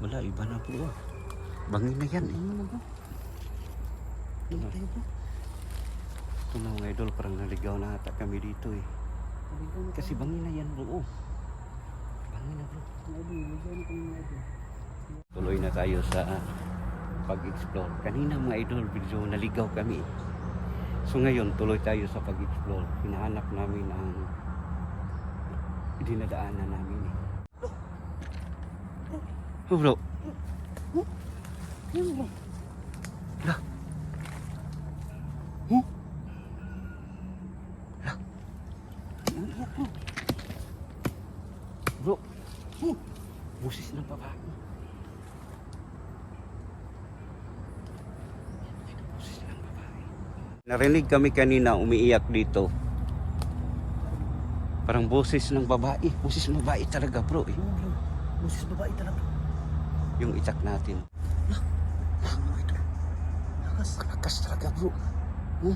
Wala, iba na bro. Bangin na yan eh. Ano na bro? Ano tayo bro? Ito na mga idol, parang naligaw na ata kami dito eh. Naligaw na Kasi tayo. bangin na yan bro. Bangin na bro. Mga idol, naligaw na kami mga idol. Tuloy na tayo sa pag-explore. Kanina mga idol, video naligaw kami. So ngayon, tuloy tayo sa pag-explore. Hinahanap namin ang dinadaanan namin eh. Oh bro. Yan bro. Lah. Huh? Lah. Yan bro. Bro. Huh? Busis ng babae. Busis ng babae. Narinig kami kanina umiiyak dito. Parang busis ng babae. Busis ng babae talaga bro eh. Yan bro. Busis babae talaga. Yung itak natin. Mga idol. Lakas. Lakas talaga bro. Huh?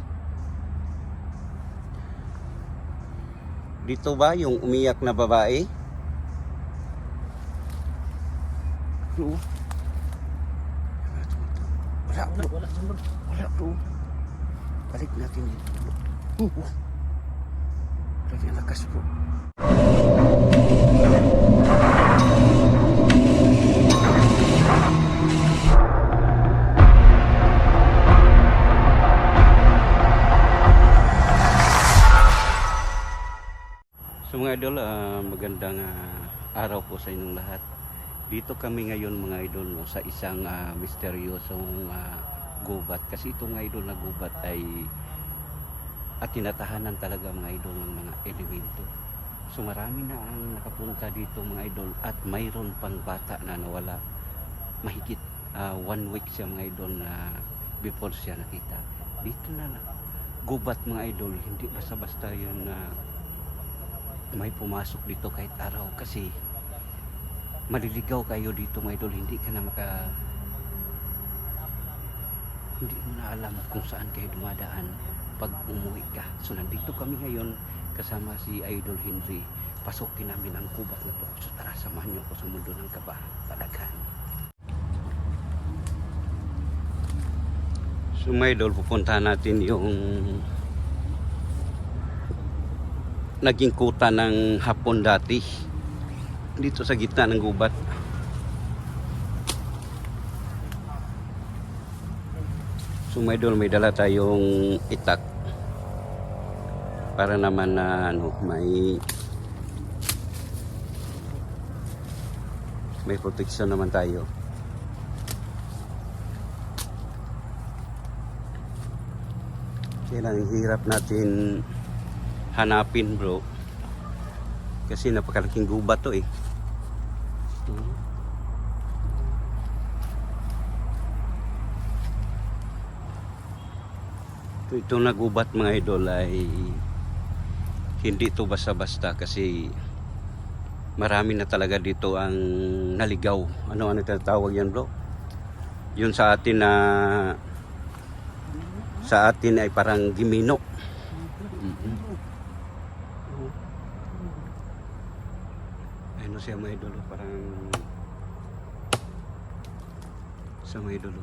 Dito ba yung umiyak na babae? Bro. Wala bro. Wala dyan bro. Wala bro. Balik natin dito bro. Lagi ang lakas bro. So mga idol, magandang araw po sa inyong lahat. Dito kami ngayon mga idol no, sa isang misteryosong gubat. Kasi itong mga idol na gubat ay at tinatahanan talaga mga idol ng mga elemento. So marami na ang nakapunta dito mga idol at mayroon pang bata na nawala. Mahigit 1 week siya mga idol na before siya nakita. Dito na gubat mga idol, hindi basta-basta yun na may pumasok dito kahit araw kasi maliligaw kayo dito mga idol, hindi ka na hindi mo na alam kung saan kayo dumadaan pag umuwi ka. So nandito kami ngayon kasama si Idol Henry. Pasukin namin ang gubat na to. So tara, samahan niyo ako sa mundo ng kababalaghan. So mga idol, pupuntahan natin yung naging kuta ng hapon dati dito sa gitna ng gubat. So mga idol, may dala tayong itak para naman na may protection naman tayo. Kaya lang hirap natin hanapin bro kasi napakalaking gubat to eh. Ito na gubat mga idol ay hindi to basta-basta kasi marami na talaga dito ang naligaw. Ano tinatawag yan bro? Yun sa atin na ay parang gimino. Ano siya mga idol, parang sa mga idol.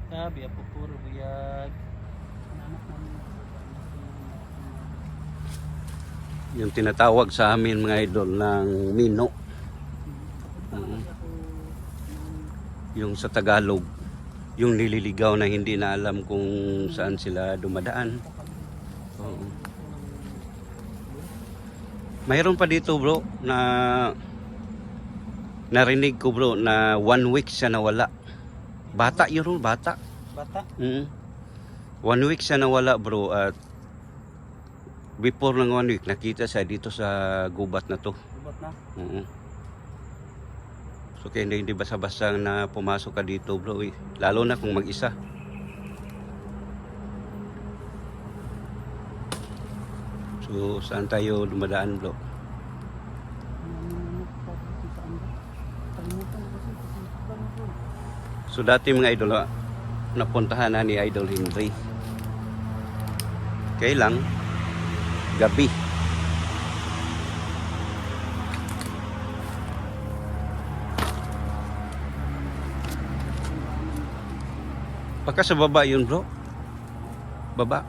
Sabi ako puro biyag. Yung tinatawag sa amin mga idol ng mino. Yung sa Tagalog, yung nililigaw na hindi na alam kung saan sila dumadaan. Oo. Mayroon pa dito bro na narinig ko bro na 1 week siya nawala. Bata yun, bata. Bata? 1 week siya nawala bro at before ng 1 week nakita siya dito sa gubat na to. Gubat na? So kaya hindi basta-basta na pumasok ka dito bro eh. Lalo na kung mag-isa. So saan tayo dumadaan bro? So dati mga idol, napuntahan na ni Idol Henry. Kailang gabi. Baka sa baba yun bro. Baba.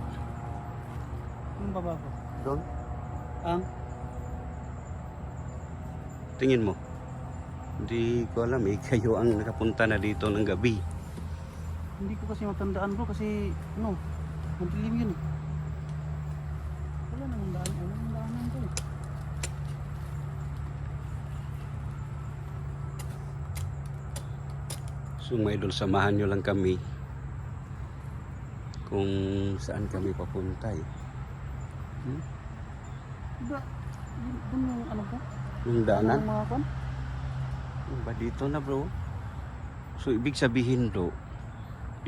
Yung baba ko. Doon. Ang? Tingin mo. Hindi ko alam eh. Kayo ang nakapunta na dito ng gabi. Hindi ko kasi matandaan bro kasi ano, madilim yun eh. Wala nang daanan ko eh. So mga idol, samahan nyo lang kami kung saan kami papunta eh. Diba, dun yung ano po? Yung daanan? Yung mga kan? Ba dito na bro? So ibig sabihin bro,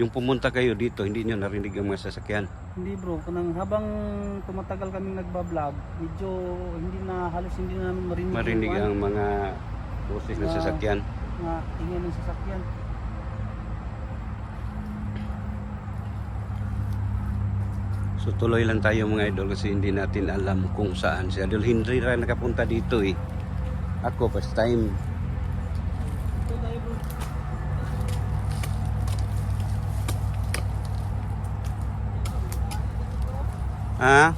yung pumunta kayo dito, hindi nyo narinig ang mga sasakyan. Hindi bro, kanang habang tumatagal kaming nagbablog, medyo halos hindi na namin marinig, Marinig ang mga boses ng sasakyan. mga ingay ng sasakyan. So tuloy lang tayo mga idol kasi hindi natin alam kung saan. Si Idol Henry rin nakapunta dito eh. Ako first time. Ito tayo bro. Ha?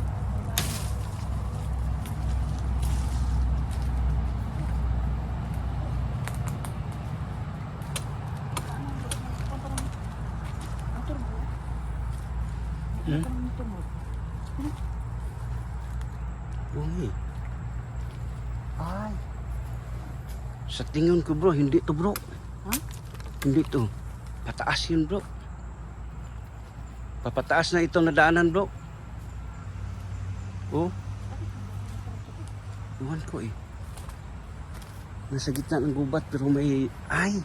Motor bro. Hmm? Motor bro. Uy. Ay. Sa tingin ko bro, hindi to bro. Ha? Hindi to. Pataas yun bro. Papataas na ito na daanan bro. Oh. Iwan ko eh. Nasa gitna ng gubat pero may... Ay!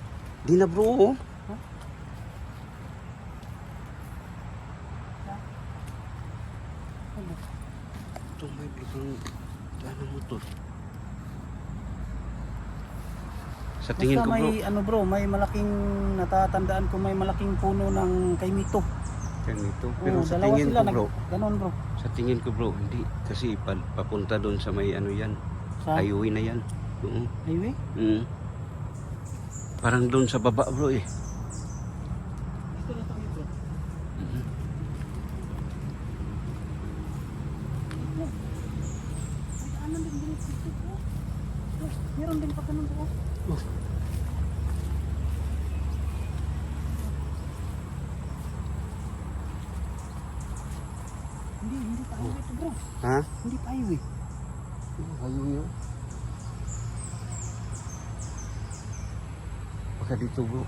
Di na bro oh. Ito may biglang daanan mo to. Sa tingin Basta ko bro. may ano bro, may malaking natatandaan ko may malaking puno ng kaimito. Ganito. Pero sa dalawa tingin sila ko bro. ganon bro. Sa tingin ko bro, hindi. Kasi papunta doon sa may ano yan. Sa Highway na yan. Oo. highway? Mm. Parang doon sa baba bro eh. Dito na tayo bro. Mhm. May daanan din dito bro. Bro, meron din pa ganun bro. Oh. Hindi pa highway to bro. Ha? Hindi pa highway. Highway yun. Baka dito bro.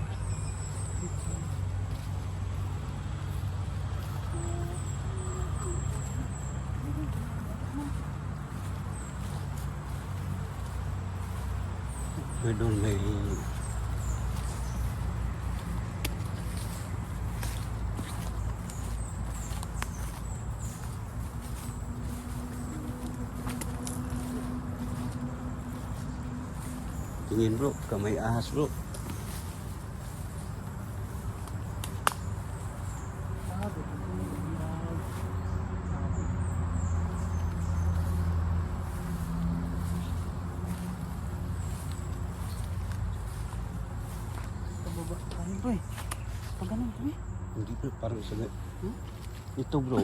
May doon may... Tingin bro, kamay ahas bro. Pababa tayo bro eh. Pag ganun kami. Hindi bro, parang sa... Ito bro.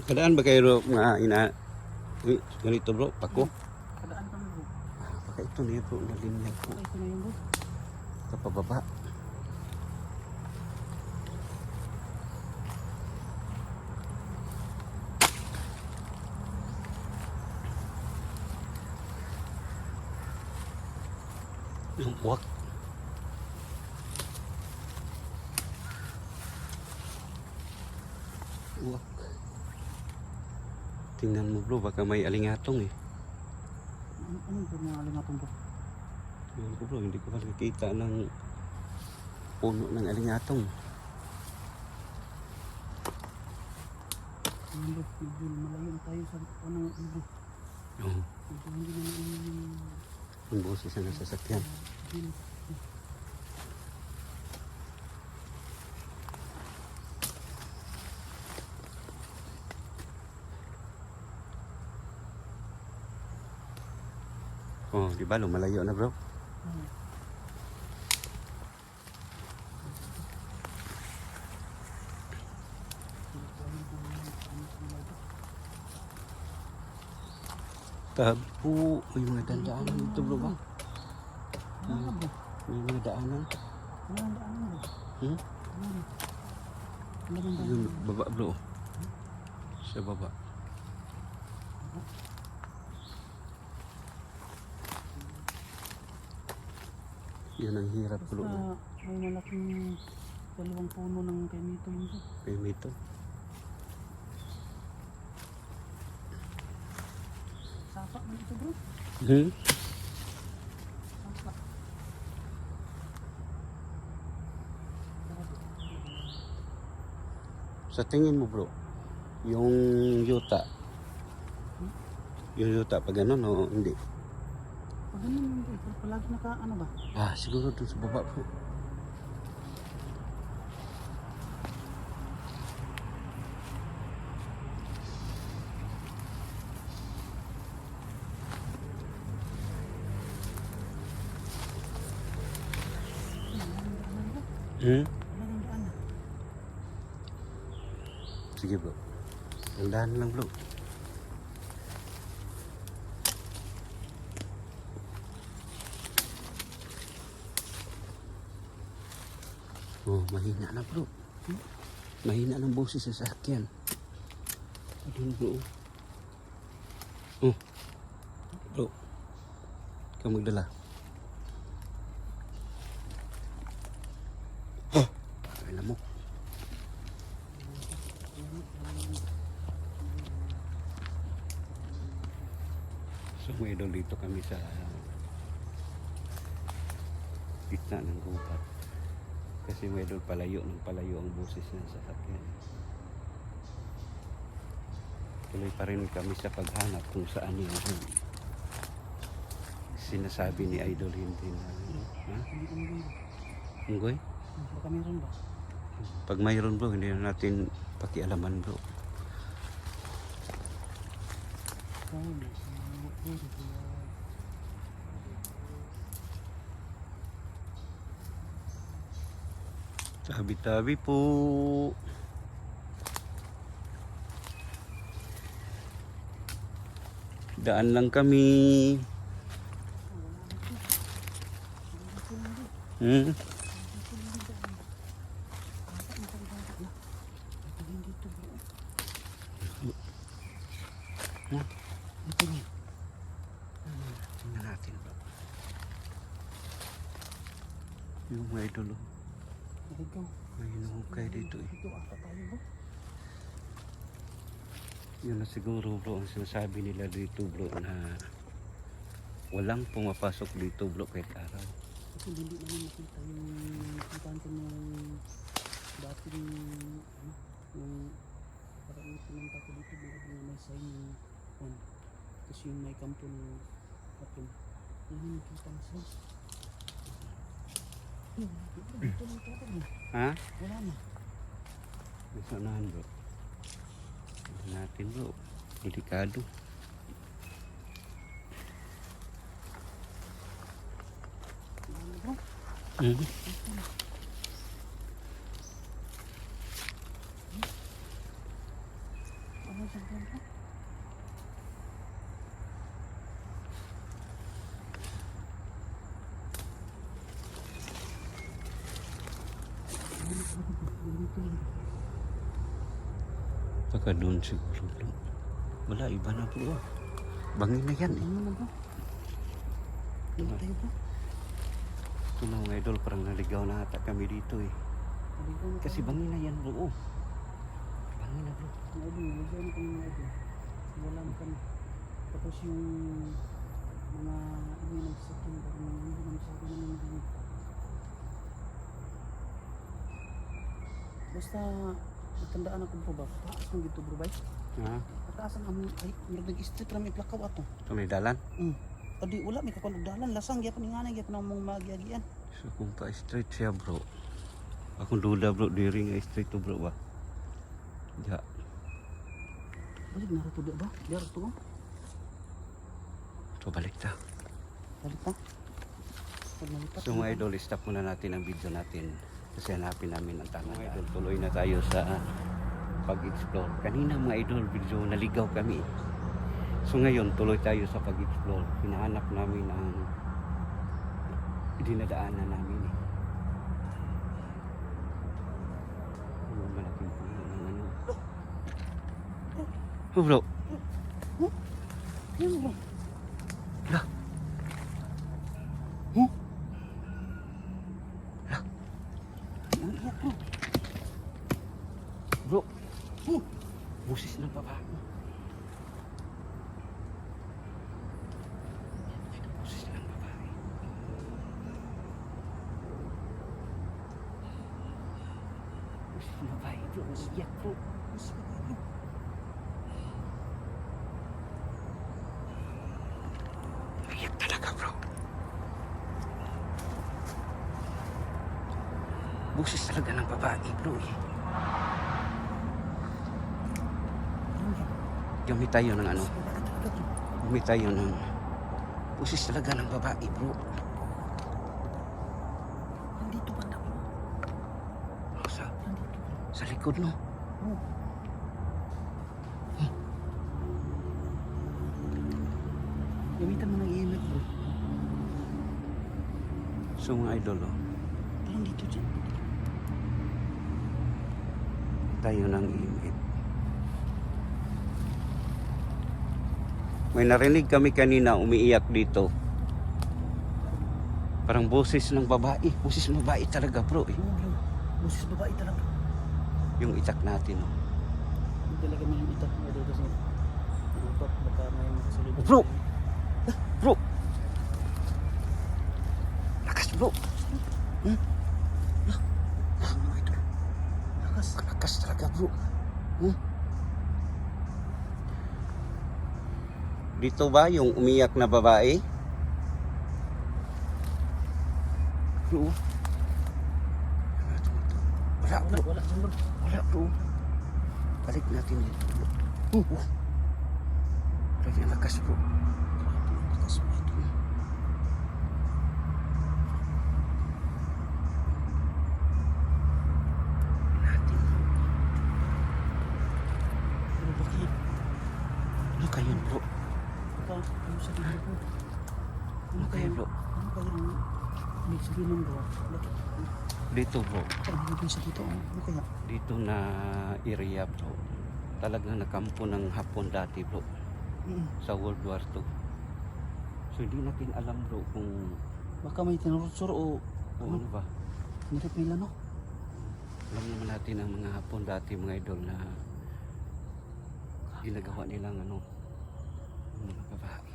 Kadaan ba kayo mga ina... Uy, ganito bro, pako. Kadaan kami bro. Baka ito na yun bro, nalimlag po. Ito na yun bro. Kapababa. Wak. Wak. Tingnan mo bro, baka may alingatong eh. Anong bro mga alimatong bro? Tingnan ko bro, hindi ko pa nakikita ng puno ng alingatong. bro, medyo malayo na tayo sa panang bro. Oo. Medyo hindi na yung Yung boses na nasasakyan. bill. Oh, di ba lumalayo na bro? Tabi po. May mga daanan dito bro ba? Wala bro. May mga daanan. Wala ang daanan bro. Hmm? Wala. Wala ang daanan. Yung baba bro. Sa baba. Yan ang hirap bro. Basta may malaking dalawang puno ng kaimito yun bro. Kaya ito. Sapa man ito bro. Hmm? Sapa. Sa tingin mo bro, yung yuta, yung yuta pag ganun o hindi? Pag ganun yun bro. Palagi naka ano ba? Ah, siguro dun sa baba bro. Hmm? Wala ang daanan. Sige bro. Tandaan lang bro. Oh, mahina na bro. Mahina ng boses sa sasakyan. Ayun bro. Oh. Bro. Ikaw magdala. Oh. Ay lamok. So mga idol, dito kami sa gitna ng gubat. Kasi mga idol, palayo ang boses ng sasakyan. Tuloy pa rin kami sa paghanap kung saan yung sinasabi ni Idol hindi na. Ha? Unggoy? Baka meron ba? Pag mayroon bro, hindi na natin pakialaman bro. Oo. Tabi-tabi po. Daan lang kami. Hmm? Ito bro. Tingnan natin bro. Yung mga idol, oh. Ito. May inuhukay dito eh. Ito ata tayo bro. Yun na siguro bro ang sinasabi nila dito bro na walang pumapasok dito bro kahit araw. Kasi hindi namin makita yung importante ng dating ano, yung parang pinunta ko dito bro na may sign yung one. Tapos yung may kampo ng hapon. Yan yung nakita na sign. Dito lang ito bro. Ha? Wala na. Nasa unahan bro. Tingnan natin bro. Delikado. Wala na bro. Mhm. Ano sa bro? Baka doon siguro bro. Wala, iba na bro. Bangin na yan eh. Ano na bro? Ano tayo bro? Ito na mga idol, parang naligaw na ata kami dito eh. Naligaw na Kasi tayo. bangin na yan bro. Oh. Bangin na bro. Mga idol, naligaw na kami mga idol. Wala na kami. Tapos yung mga hindi nagsasakyan parang hindi na masyado namin narinig. Basta natandaan ako bro ba? Taas ng dito bro ba? Ha? Pagkaasan ang ay nag-street ra may plakaw ato. Ito may dalan. Adi wala may kakunog dalan lasang gyapon nga gyapon ang mong magiagian. So kung ka-straight siya bro. Akong duda bro, diri nga straight to bro ba? Ja. Balik na ra to ba? Diar to. So balik ta. Balik ta. Pag nalipat. So mga idol, stop muna natin ang video natin. Kasi hanapin namin ang tamang idol. Tuloy na tayo sa pag-explore. Kanina mga idol, video naligaw kami. So ngayon, tuloy tayo sa pag-explore. Hinahanap namin ang dinadaanan namin eh. Yung malaking puno ng ano. Oh bro. Yan bro. Lah. Ang iyak bro. Bro. Busis ng babae. Busis ng babae. Busis ng babae bro. Iyak bro. Busis ng babae, bro. Iyak talaga bro. Busis talaga ng babae bro eh. Gamit tayo ng ano. Gamit tayo ng busis talaga ng babae bro. Nandito banda bro. Sa, Nandito bro. sa likod no. Gamitan mo ng EMF bro. So mga idol oh. Parang dito dyan. Tayo ng imit. May narinig kami kanina umiiyak dito. Parang boses ng babae. Boses ng babae talaga bro eh. Oo bro. Busis babae talaga. Yung itak natin oh. Hindi talaga may itak mo dito kasi dapat baka may makasalubong. Bro! Bro! Lakas bro! Lakas. Lakas talaga bro. Dito ba yung umiyak na babae? Bro. Wala bro. Wala bro. Wala bro. Balik natin dito bro. Grabe ang lakas bro. Lakas mo ito. Natin. Bro, bakit? Ano kayo bro? Baka ano sa tingin bro? Ano kayo bro? Ano kaya ang ibig sabihin ng bro? Bakit? Dito bro. Ano ibig sabihin dito? Ano kaya? Dito na area bro. Talagang nakampo ng Hapon dati bro. Sa World War II. So hindi natin alam bro kung Baka may tinurutsur o ano ba. nirip nila no? Alam naman natin ang mga Hapon dati mga idol na ginagawa nilang ano yung mga babae.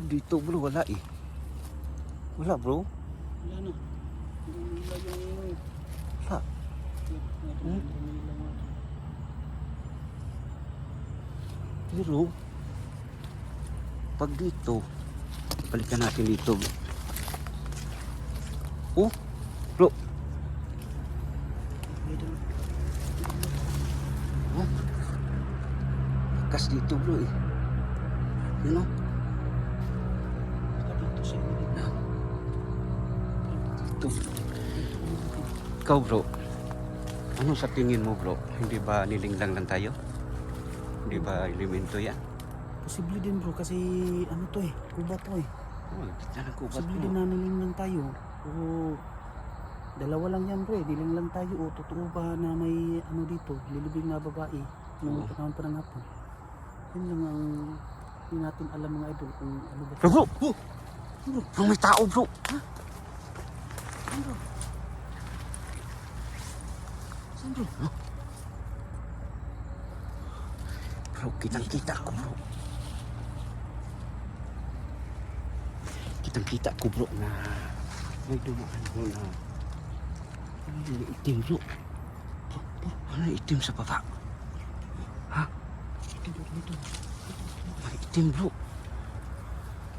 Dito bro wala eh. Wala bro. Wala na. Wala yung... Wala. Pero pag dito balikan natin dito. Oh bro. Oh. Lakas dito bro eh. You know? Dito siya. Dito. Ikaw bro. Ano sa tingin mo bro? Hindi ba nilinglang lang tayo? Hindi ba elemento yan? Posible din bro kasi ano to eh. Kuba to eh. Oh, kita ng kubat Posible bro. din na niling lang tayo. O dalawa lang yan bro eh. Niling lang tayo. O totoo ba na may ano dito. Lilibing na babae. Nung Oo. panahon pa ng hapon. Yun lang ang hindi natin alam mga idol kung ano ba. Bro, bro! Bro, may tao bro! Saan bro? Saan bro? Bro, kitang-kita ko bro. Kitang-kita ko bro na may dumaan bro na May itim bro. Ano itim sa baba? Ha? May itim bro.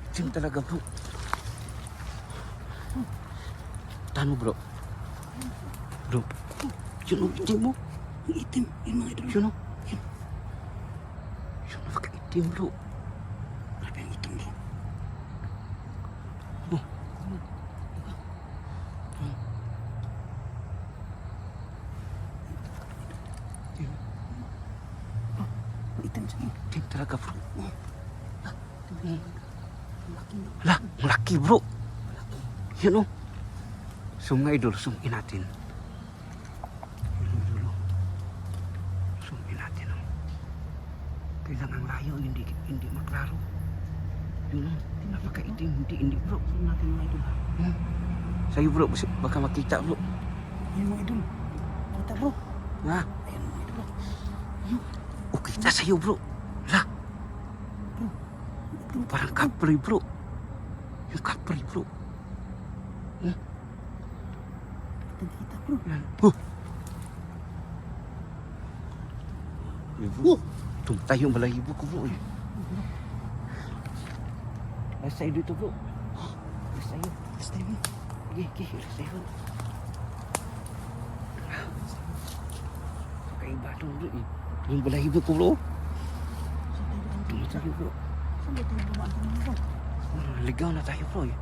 Itim talaga bro. Tano bro. Bro. Yun ang itim mo. Ang itim. Yun mga idol. Yun o. Yun. Yun ang itim bro. Grabe ang itim bro. Oh. Ang itim sa iyo. Itim talaga bro. Laki bro. Hala, ang laki bro. Yun o. So mga idol, zoom-in natin. Yun o, idol o. Zoom-in natin o. Kailangan ang layo, hindi maklaro. Yun o, napakaitim, hindi bro. Zoom natin mga idol. Sa'yo bro, baka makita bro. Ayun mga idol. Kita bro. Ha? Ayun mga idol. O kita sa'yo bro. Hala, parang kapre bro. Yung kapre bro. Kita bro. Yan. Oh! Ay, bro. Tumatay yung balahibo ko bro. Ay, sa'yo dito bro. Ay, sa'yo. Last time mo. Gigi, sa'yo. Kakaiba ito bro eh. Yung balahibo ko bro. Tumatay bro. Saan ba tayo dumaan kanina bro? Ligaw na tayo bro eh.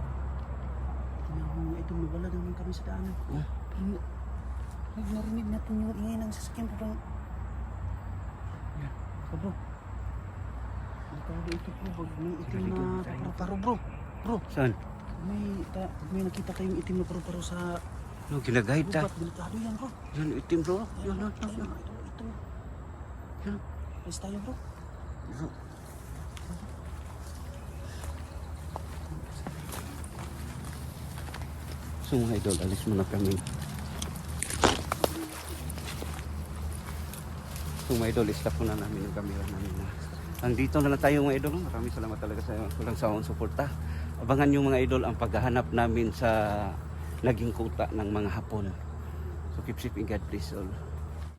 Mga idol, nawala naman kami sa daanan. Oh. Pero, narinig natin yung ingay ng sasakyan ko bang... Yan. Ito bro. Delikado ito bro. Pag may itim Delikado na tayo. paru-paro bro. Bro, Saan? pag may nakita kayong itim na paru-paro sa No, ginagahid ta. gubat, delikado yan bro. Yan, itim bro. Yan, yan, Ayun, yan. ito. Yan. Alis tayo bro. Bro. So mga idol, alis muna kami. So mga idol, stop muna namin yung camera namin na. Andito na lang tayo mga idol. Maraming salamat talaga sa walang sawang suporta. Abangan nyo mga idol ang paghahanap namin sa naging kuta ng mga Hapon. So keep safe and God bless all.